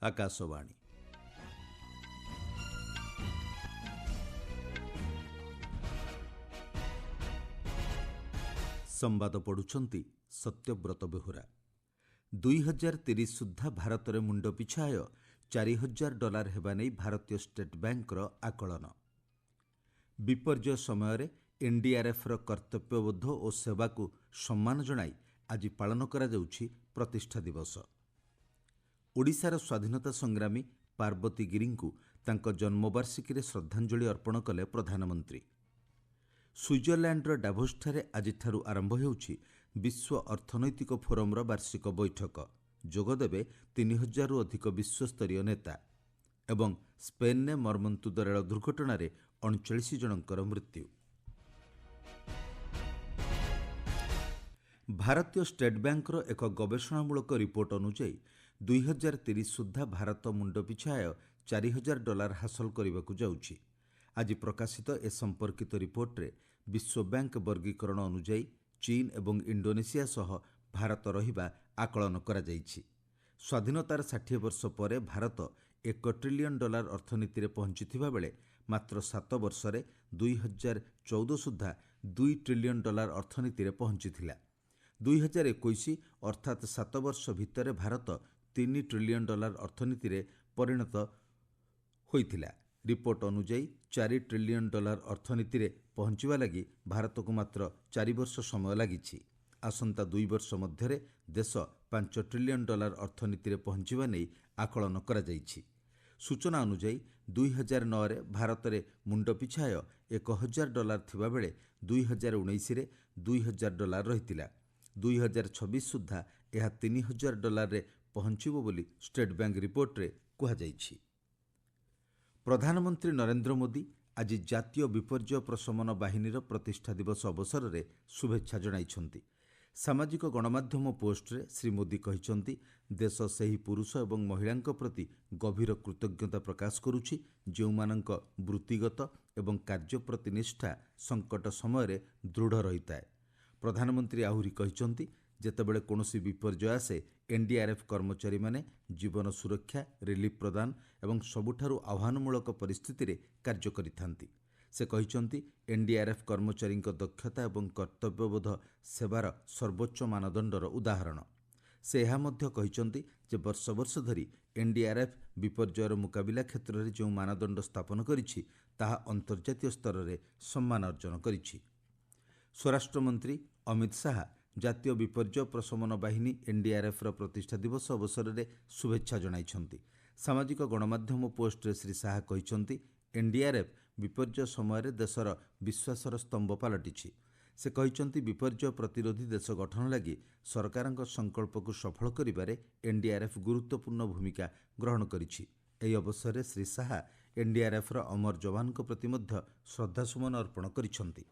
आकाशवाणी। संवाद पढ़ुछंती सत्यव्रत बेहुरा। 2030 सुधा भारत में मुंड पिछा आय $4000 हेबा नहीं भारतीय स्टेट बैंक आकलन। विपर्य समय एनडीआरएफ कर्तव्यबोध और सेवा को सम्मान जणाई आज पालन करा जाउछि प्रतिष्ठा दिवस। ओडिशार स्वाधीनता संग्रामी पार्वती गिरी को तांको जन्मवार्षिकी श्रद्धांजलि अर्पण कले प्रधानमंत्री। स्विट्जरलैंडर डाभोसଠାରେ आजिठारू आरंभ हेउछि विश्व अर्थनैतिक फोरमर वार्षिक बैठक। जोगदेवे 3000 रु अधिक विश्वस्तरीय नेता। एवं स्पेन ने मर्मन्तुद रेल दुर्घटना 39 जनकर मृत्यु। भारतीय स्टेट बैंक एक गवेषणामूलक रिपोर्ट अनुसार 2030 सुधा भारत मुंड पिछा आय $4000 हासिल करने जाउछि। आज प्रकाशित ए संपर्कित रिपोर्ट रे विश्व बैंक वर्गीकरण अनुसार चीन एवं इंडोनेशिया सह भारत रहिबा आकलन करा जाइछि। स्वाधीनतार 60 वर्ष पर भारत $1 ट्रिलियन अर्थनीति रे पहुंचीथिबा बेले मात्र 7 वर्ष रे 2014 सुधा $2 ट्रिलियन अर्थनीति रे पहुंचीथिला। 2021 अर्थात 7 वर्ष भितर भारत $3 ट्रिलियन अर्थनीति रे परिणत होइथिला। रिपोर्ट अनुसार $4 ट्रिलियन अर्थनीति रे पहुंचवा लगी भारत को मात्र 4 वर्ष समय लागिछि। आसंता 2 वर्ष मध्यरे देश $5 ट्रिलियन अर्थनीति रे पहुंचवा नहीं आकलन करा जाइछि। सूचना अनुसार 2009 रे भारत रे मुंड पिछा आय $1000 थिबा बेले 2019 रे $2000 रहितिला। 2026 सुधा यह $3000 रे पहुंचिबो बोली स्टेट बैंक रिपोर्ट रे कुहा जाइछि। प्रधानमंत्री नरेंद्र मोदी आज जातीय विपर्य प्रशमन बाहिनीर प्रतिष्ठा दिवस अवसर में शुभेच्छा जणाइछंती। सामाजिक गणमाध्यम पोस्ट रे श्री मोदी कहिछंती देश सही पुरुष एवं महिलांक प्रति गभीर कृतज्ञता प्रकाश करुछि जेउमानंक वृत्तिगत एवं कार्य प्रति निष्ठा संकट समय रे दृढ़ रहिताए। प्रधानमंत्री आहुरी कहिछंती जेतेबेले कोनोसी विपर्य आसे एनडीआरएफ कर्मचारी माने जीवन सुरक्षा रिलीफ प्रदान एवं सबुठारु आह्वानमूलक परिस्थिति रे कार्य करिथांती। से कहिछंती एनडीआरएफ कर्मचारी दक्षता एवं कर्तव्यबोध सेवार सर्वोच्च मानदंडर उदाहरण। से यह मध्य कहिछंती जे वर्ष वर्ष धरी एनडीआरएफ विपर्यर मुकाबिला क्षेत्र में जो मानदंड स्थापन करिछि ताहा अंतर्जातीय स्तर में सम्मान अर्जन करिछि। स्वराष्ट्र मंत्री अमित शाह जातीय विपर्य प्रशमन बाहिनी एनडीआरएफ प्रतिष्ठा दिवस अवसर में शुभेच्छा जणाइछंती। सामाजिक गणमाध्यम पोस्ट रे श्री शाह कहिछंती एनडीआरएफ विपर्य समय देशर विश्वासर स्तंभ पलटिछि। से कहिछंती विपर्य प्रतिरोधी देश गठन लगी सरकारक संकल्प को सफल करिबारे एनडीआरएफ गुरुत्वपूर्ण भूमिका ग्रहण करिछि। एही अवसर में श्री शाह एनडीआरएफ अमर जवान प्रति मध्य श्रद्धासुमन अर्पण करिछंती।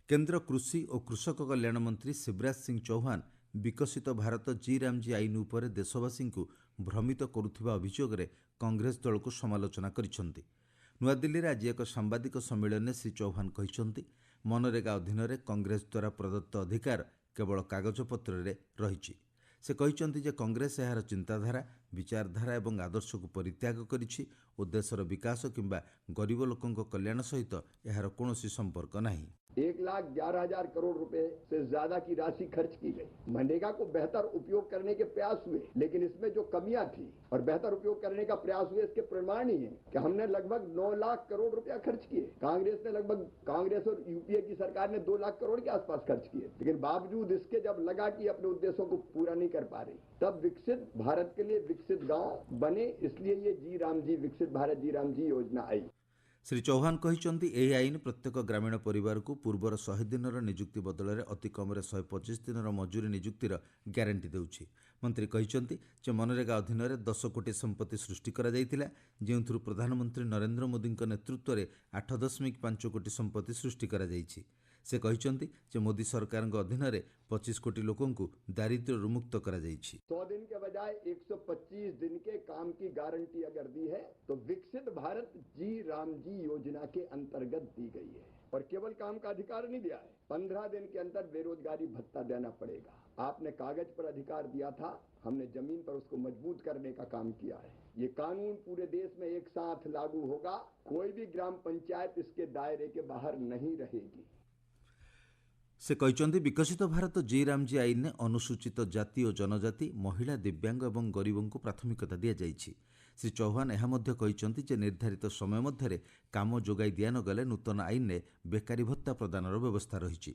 केंद्र कृषि और कृषक कल्याण मंत्री शिवराज सिंह चौहान विकसित भारत जी रामजी आईन उपर देशवासी को भ्रमित करुथिबा अभियोग रे कांग्रेस दल को समालोचना करिछंती। नुआदिल्ली रे आज एक सांबादिक सम्मेलन में श्री चौहान कहिछंती मनरेगा अधीन रे कांग्रेस द्वारा प्रदत्त अधिकार केवल कागजपत्र रे रहिछि। से कहिछंती जे कांग्रेस एहार चिंताधारा विचारधारा एवं आदर्श को परित्याग करिछि और देशर विकास किंबा गरीब लोकंक कल्याण सहित एहार कोनोसी संपर्क नाही। 1,11,000 करोड़ रुपए से ज्यादा की राशि खर्च की गई। मनरेगा को बेहतर उपयोग करने के प्रयास हुए, लेकिन इसमें जो कमियां थी और बेहतर उपयोग करने का प्रयास हुए इसके प्रमाण ही है कि हमने लगभग 9 लाख करोड़ रुपया खर्च किए। कांग्रेस और यूपीए की सरकार ने 2 लाख करोड़ के आसपास खर्च किए, लेकिन बावजूद इसके जब लगा कि अपने उद्देश्यों को पूरा नहीं कर पा रही, तब विकसित भारत के लिए विकसित गांव बने, इसलिए ये विकसित भारत जी राम जी योजना आई। श्री चौहान कहिछंती एही आईन प्रत्येक ग्रामीण परिवार को पूर्वर 100 दिनर नियुक्ति बदल में अति कम 125 दिनर मजूरी नियुक्तिर ग्यारंटी देउछि। मंत्री कहिछंती जे मनरेगा अधीन में 10 कोटी संपत्ति सृष्टि करा जायतिला, जेउथुरु प्रधानमंत्री नरेंद्र मोदी नेतृत्व में 8.5 कोटी संपत्ति सृष्टि करा जायछि। से कहिछंती जे मोदी सरकार अधीन में 25 कोटी लोकों को दारिद्र्य मुक्त करा जायछि। 100 दिन के बजाय 125 दिन के काम की गारंटी अगर दी है तो विकसित भारत जी राम जी योजना के अंतर्गत दी गई है। और केवल काम का अधिकार नहीं दिया है, 15 दिन के अंदर बेरोजगारी भत्ता देना पड़ेगा। आपने कागज पर अधिकार दिया था, हमने जमीन पर उसको मजबूत करने का काम किया है। ये कानून पूरे देश में एक साथ लागू होगा, कोई भी ग्राम पंचायत इसके दायरे के बाहर नहीं रहेगी। ସେ କହିଛନ୍ତି ବିକଶିତ ଭାରତ ଜି ରାମଜୀ ଆଇନରେ ଅନୁସୂଚିତ ଜାତି ଓ ଜନଜାତି, ମହିଳା, ଦିବ୍ୟାଙ୍ଗ ଏବଂ ଗରିବଙ୍କୁ ପ୍ରାଥମିକତା ଦିଆଯାଇଛି। ଶ୍ରୀ ଚୌହାନ ଏହା ମଧ୍ୟ କହିଛନ୍ତି ଯେ ନିର୍ଦ୍ଧାରିତ ସମୟ ମଧ୍ୟରେ କାମ ଯୋଗାଇ ଦିଆନଗଲେ ନୂତନ ଆଇନରେ ବେକାରୀ ଭତ୍ତା ପ୍ରଦାନର ବ୍ୟବସ୍ଥା ରହିଛି।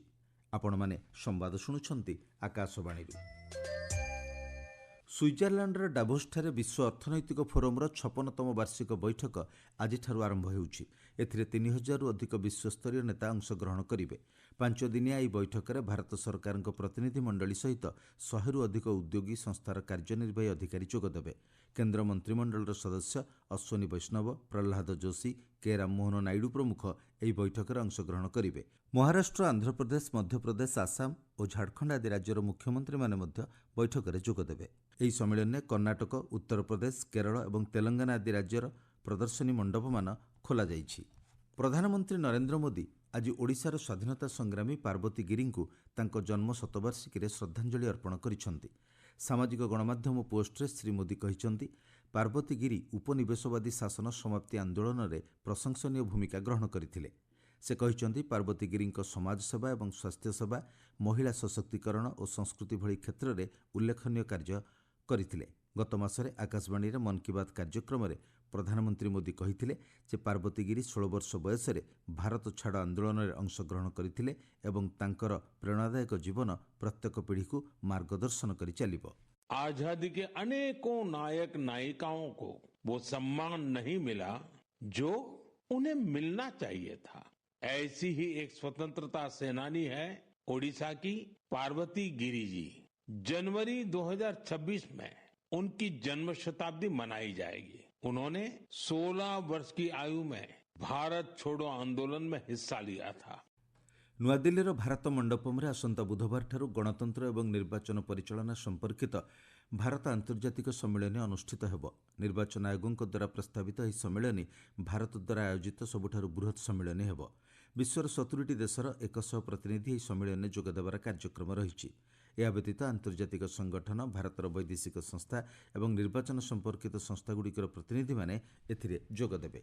ଆପଣମାନେ ସମ୍ବାଦ ଶୁଣୁଛନ୍ତି ଆକାଶବାଣୀରୁ। ସୁଇଜରଲ୍ୟାଣ୍ଡର ଡାଭୋସ୍ଠାରେ ବିଶ୍ୱ ଅର୍ଥନୈତିକ ଫୋରମର 56ତମ ବାର୍ଷିକ ବୈଠକ ଆଜିଠାରୁ ଆରମ୍ଭ ହେଉଛି। ଏଥିରେ 3000ରୁ ଅଧିକ ବିଶ୍ୱସ୍ତରୀୟ ନେତା ଅଂଶଗ୍ରହଣ କରିବେ। 5 ଦିନିଆ ଏହି ବୈଠକରେ ଭାରତ ସରକାରଙ୍କ ପ୍ରତିନିଧି ମଣ୍ଡଳୀ ସହିତ 100ରୁ ଅଧିକ ଉଦ୍ୟୋଗୀ ସଂସ୍ଥାର କାର୍ଯ୍ୟନିର୍ବାହୀ ଅଧିକାରୀ ଯୋଗଦେବେ। କେନ୍ଦ୍ର ମନ୍ତ୍ରିମଣ୍ଡଳର ସଦସ୍ୟ ଅଶ୍ୱିନୀ ବୈଷ୍ଣବ, ପ୍ରହ୍ଲାଦ ଯୋଶୀ, କେ ରାମମୋହନ ନାଇଡୁ ପ୍ରମୁଖ ଏହି ବୈଠକରେ ଅଂଶଗ୍ରହଣ କରିବେ। ମହାରାଷ୍ଟ୍ର, ଆନ୍ଧ୍ରପ୍ରଦେଶ, ମଧ୍ୟପ୍ରଦେଶ, ଆସାମ ଓ ଝାଡ଼ଖଣ୍ଡ ଆଦି ରାଜ୍ୟର ମୁଖ୍ୟମନ୍ତ୍ରୀମାନେ ମଧ୍ୟ ବୈଠକରେ ଯୋଗଦେବେ। ଏହି ସମ୍ମିଳନୀରେ କର୍ଣ୍ଣାଟକ, ଉତ୍ତରପ୍ରଦେଶ, କେରଳ ଏବଂ ତେଲଙ୍ଗାନା ଆଦି ରାଜ୍ୟର ପ୍ରଦର୍ଶନୀ ମଣ୍ଡପମାନ ଖୋଲାଯାଇଛି। ପ୍ରଧାନମନ୍ତ୍ରୀ ନରେନ୍ଦ୍ର ମୋଦି ଆଜି ଓଡ଼ିଶାର ସ୍ୱାଧୀନତା ସଂଗ୍ରାମୀ ପାର୍ବତୀ ଗିରିଙ୍କୁ ତାଙ୍କ ଜନ୍ମ ଶତବାର୍ଷିକୀରେ ଶ୍ରଦ୍ଧାଞ୍ଜଳି ଅର୍ପଣ କରିଛନ୍ତି। ସାମାଜିକ ଗଣମାଧ୍ୟମ ପୋଷ୍ଟରେ ଶ୍ରୀ ମୋଦି କହିଛନ୍ତି, ପାର୍ବତୀ ଗିରି ଉପନିବେଶବାଦୀ ଶାସନ ସମାପ୍ତି ଆନ୍ଦୋଳନରେ ପ୍ରଶଂସନୀୟ ଭୂମିକା ଗ୍ରହଣ କରିଥିଲେ। ସେ କହିଛନ୍ତି, ପାର୍ବତୀ ଗିରିଙ୍କ ସମାଜସେବା ଏବଂ ସ୍ୱାସ୍ଥ୍ୟସେବା, ମହିଳା ସଶକ୍ତିକରଣ ଓ ସଂସ୍କୃତି ଭଳି କ୍ଷେତ୍ରରେ ଉଲ୍ଲେଖନୀୟ କାର୍ଯ୍ୟ କରିଥିଲେ। ଗତ ମାସରେ ଆକାଶବାଣୀରେ ମନ୍ କି ବାତ୍ କାର୍ଯ୍ୟକ୍ରମରେ ପ୍ରଧାନମନ୍ତ୍ରୀ ମୋଦି କହିଥିଲେ ଯେ ପାର୍ବତୀ ଗିରି 16 ବର୍ଷ ବୟସରେ ଭାରତ ଛାଡ଼ ଆନ୍ଦୋଳନରେ ଅଂଶଗ୍ରହଣ କରିଥିଲେ ଏବଂ ତାଙ୍କର ପ୍ରେରଣାଦାୟକ ଜୀବନ ପ୍ରତ୍ୟେକ ପିଢ଼ିକୁ ମାର୍ଗଦର୍ଶନ କରି ଚାଲିବ। आजादी के अनेकों नायक नायिकाओं को वो सम्मान नहीं मिला जो उन्हें मिलना चाहिए था। ऐसी ही एक स्वतंत्रता सेनानी है ओडिशा की पार्वती गिरी जी। जनवरी 2026 में उनकी जन्म शताब्दी मनाई जाएगी। उन्होंने 16 वर्ष की आयु में भारत छोड़ो आंदोलन में हिस्सा लिया था। ନୂଆଦିଲ୍ଲୀର ଭାରତ ମଣ୍ଡପମ୍ରେ ଆସନ୍ତା ବୁଧବାରଠାରୁ ଗଣତନ୍ତ୍ର ଏବଂ ନିର୍ବାଚନ ପରିଚାଳନା ସମ୍ପର୍କିତ ଭାରତ ଆନ୍ତର୍ଜାତିକ ସମ୍ମିଳନୀ ଅନୁଷ୍ଠିତ ହେବ। ନିର୍ବାଚନ ଆୟୋଗଙ୍କ ଦ୍ୱାରା ପ୍ରସ୍ତାବିତ ଏହି ସମ୍ମିଳନୀ ଭାରତ ଦ୍ୱାରା ଆୟୋଜିତ ସବୁଠାରୁ ବୃହତ୍ ସମ୍ମିଳନୀ ହେବ। ବିଶ୍ୱର 70ଟି ଦେଶର 100 ପ୍ରତିନିଧି ଏହି ସମ୍ମିଳନୀରେ ଯୋଗଦେବାର କାର୍ଯ୍ୟକ୍ରମ ରହିଛି। ଏହା ବ୍ୟତୀତ ଆନ୍ତର୍ଜାତିକ ସଂଗଠନ, ଭାରତର ବୈଦେଶିକ ସଂସ୍ଥା ଏବଂ ନିର୍ବାଚନ ସମ୍ପର୍କିତ ସଂସ୍ଥାଗୁଡ଼ିକର ପ୍ରତିନିଧିମାନେ ଏଥିରେ ଯୋଗଦେବେ।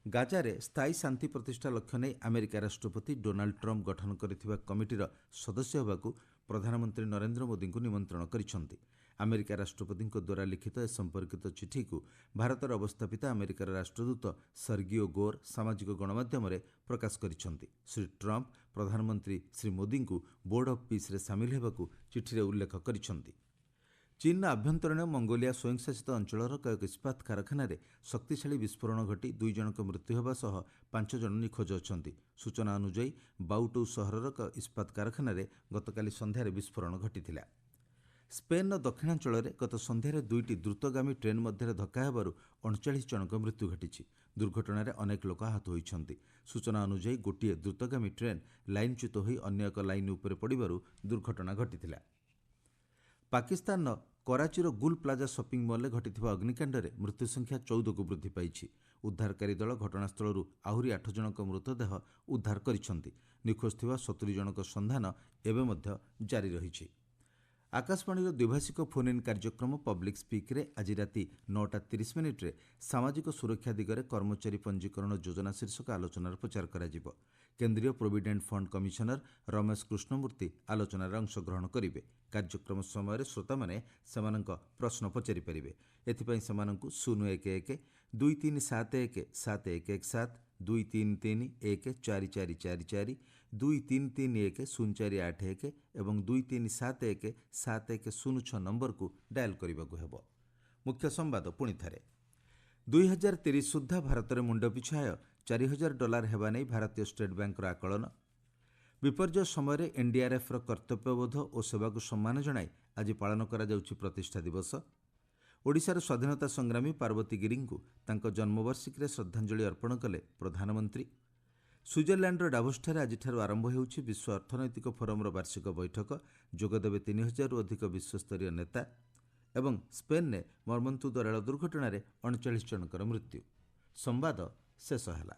ଗାଜାରେ ସ୍ଥାୟୀ ଶାନ୍ତି ପ୍ରତିଷ୍ଠା ଲକ୍ଷ୍ୟ ନେଇ ଆମେରିକା ରାଷ୍ଟ୍ରପତି ଡୋନାଲ୍ଡ ଟ୍ରମ୍ପ ଗଠନ କରିଥିବା କମିଟିର ସଦସ୍ୟ ହେବାକୁ ପ୍ରଧାନମନ୍ତ୍ରୀ ନରେନ୍ଦ୍ର ମୋଦିଙ୍କୁ ନିମନ୍ତ୍ରଣ କରିଛନ୍ତି। ଆମେରିକା ରାଷ୍ଟ୍ରପତିଙ୍କ ଦ୍ୱାରା ଲିଖିତ ଏ ସମ୍ପର୍କିତ ଚିଠିକୁ ଭାରତରେ ଅବସ୍ଥାପିତ ଆମେରିକାର ରାଷ୍ଟ୍ରଦୂତ ସର୍ଗିଓ ଗୋର୍ ସାମାଜିକ ଗଣମାଧ୍ୟମରେ ପ୍ରକାଶ କରିଛନ୍ତି। ଶ୍ରୀ ଟ୍ରମ୍ପ ପ୍ରଧାନମନ୍ତ୍ରୀ ଶ୍ରୀ ମୋଦିଙ୍କୁ ବୋର୍ଡ ଅଫ୍ ପିସ୍ରେ ସାମିଲ ହେବାକୁ ଚିଠିରେ ଉଲ୍ଲେଖ କରିଛନ୍ତି। ଚୀନର ଆଭ୍ୟନ୍ତରୀଣ ମଙ୍ଗୋଲିଆ ସ୍ୱୟଂଶାସିତ ଅଞ୍ଚଳର କଏକ ଇସ୍ପାତ କାରଖାନାରେ ଶକ୍ତିଶାଳୀ ବିସ୍ଫୋରଣ ଘଟି 2 ଜଣଙ୍କ ମୃତ୍ୟୁ ହେବା ସହ 5 ଜଣ ନିଖୋଜ ଅଛନ୍ତି। ସୂଚନା ଅନୁଯାୟୀ ବାଉଟୌ ସହରର ଏକ ଇସ୍ପାତ କାରଖାନାରେ ଗତକାଲି ସନ୍ଧ୍ୟାରେ ବିସ୍ଫୋରଣ ଘଟିଥିଲା। ସ୍ପେନ୍ର ଦକ୍ଷିଣାଞ୍ଚଳରେ ଗତ ସନ୍ଧ୍ୟାରେ 2ଟି ଦ୍ରୁତଗାମୀ ଟ୍ରେନ୍ ମଧ୍ୟରେ ଧକ୍କା ହେବାରୁ 39 ଜଣଙ୍କ ମୃତ୍ୟୁ ଘଟିଛି। ଦୁର୍ଘଟଣାରେ ଅନେକ ଲୋକ ଆହତ ହୋଇଛନ୍ତି। ସୂଚନା ଅନୁଯାୟୀ ଗୋଟିଏ ଦ୍ରୁତଗାମୀ ଟ୍ରେନ୍ ଲାଇନ୍ଚ୍ୟୁତ ହୋଇ ଅନ୍ୟ ଏକ ଲାଇନ୍ ଉପରେ ପଡ଼ିବାରୁ ଦୁର୍ଘଟଣା ଘଟିଥିଲା। ପାକିସ୍ତାନର କରାଚିର ଗୁଲ୍ ପ୍ଲାଜା ସପିଂ ମଲ୍ରେ ଘଟିଥିବା ଅଗ୍ନିକାଣ୍ଡରେ ମୃତ୍ୟୁ ସଂଖ୍ୟା 14କୁ ବୃଦ୍ଧି ପାଇଛି। ଉଦ୍ଧାରକାରୀ ଦଳ ଘଟଣାସ୍ଥଳରୁ ଆହୁରି 8 ଜଣଙ୍କ ମୃତଦେହ ଉଦ୍ଧାର କରିଛନ୍ତି। ନିଖୋଜ ଥିବା 70 ଜଣଙ୍କ ସନ୍ଧାନ ଏବେ ମଧ୍ୟ ଜାରି ରହିଛି। ଆକାଶବାଣୀର ଦ୍ୱିଭାଷିକ ଫୋନ୍ ଇନ୍ କାର୍ଯ୍ୟକ୍ରମ ପବ୍ଲିକ୍ ସ୍ପିକ୍ରେ ଆଜି ରାତି 9:30 ସାମାଜିକ ସୁରକ୍ଷା ଦିଗରେ କର୍ମଚାରୀ ପଞ୍ଜୀକରଣ ଯୋଜନା ଶୀର୍ଷକ ଆଲୋଚନାର ପ୍ରଚାର କରାଯିବ। କେନ୍ଦ୍ରୀୟ provident fund commissioner Ramesh Krishnamurthy ଆଲୋଚନାରେ ଅଂଶଗ୍ରହଣ କରିବେ। କାର୍ଯ୍ୟକ୍ରମ ସମୟରେ ଶ୍ରୋତାମାନେ ସେମାନଙ୍କ ପ୍ରଶ୍ନ ପଚାରିପାରିବେ। ଏଥିପାଇଁ ସେମାନଙ୍କୁ 011-2371-7117, 2331-14444, 2331-0481 ଏବଂ 2371-7106 ନମ୍ବରକୁ ଡାଏଲ୍ କରିବାକୁ ହେବ। ମୁଖ୍ୟ ସମ୍ବାଦ ପୁଣିଥରେ। 2030 ସୁଦ୍ଧା ଭାରତରେ ମୁଣ୍ଡପିଛା ଆୟ $4000 ହେବା ନେଇ ଭାରତୀୟ ଷ୍ଟେଟ୍ ବ୍ୟାଙ୍କର ଆକଳନ। ବିପର୍ଯ୍ୟୟ ସମୟରେ ଏନ୍ଡିଆର୍ଏଫ୍ର କର୍ତ୍ତବ୍ୟବୋଧ ଓ ସେବାକୁ ସମ୍ମାନ ଜଣାଇ ଆଜି ପାଳନ କରାଯାଉଛି ପ୍ରତିଷ୍ଠା ଦିବସ। ଓଡ଼ିଶାର ସ୍ୱାଧୀନତା ସଂଗ୍ରାମୀ ପାର୍ବତୀ ଗିରିଙ୍କୁ ତାଙ୍କ ଜନ୍ମବାର୍ଷିକୀରେ ଶ୍ରଦ୍ଧାଞ୍ଜଳି ଅର୍ପଣ କଲେ ପ୍ରଧାନମନ୍ତ୍ରୀ। ସୁଇଜରଲ୍ୟାଣ୍ଡର ଡାଭୋସ୍ଠାରେ ଆଜିଠାରୁ ଆରମ୍ଭ ହେଉଛି ବିଶ୍ୱ ଅର୍ଥନୈତିକ ଫୋରମର ବାର୍ଷିକ ବୈଠକ। ଯୋଗଦେବେ 3000ରୁ ଅଧିକ ବିଶ୍ୱସ୍ତରୀୟ ନେତା। ଏବଂ ସ୍ପେନ୍ରେ ମର୍ମନ୍ତୁଦ ରେଳ ଦୁର୍ଘଟଣାରେ 39 ଜଣଙ୍କର ମୃତ୍ୟୁ। ସମ୍ବାଦ ଶେଷ ହେଲା।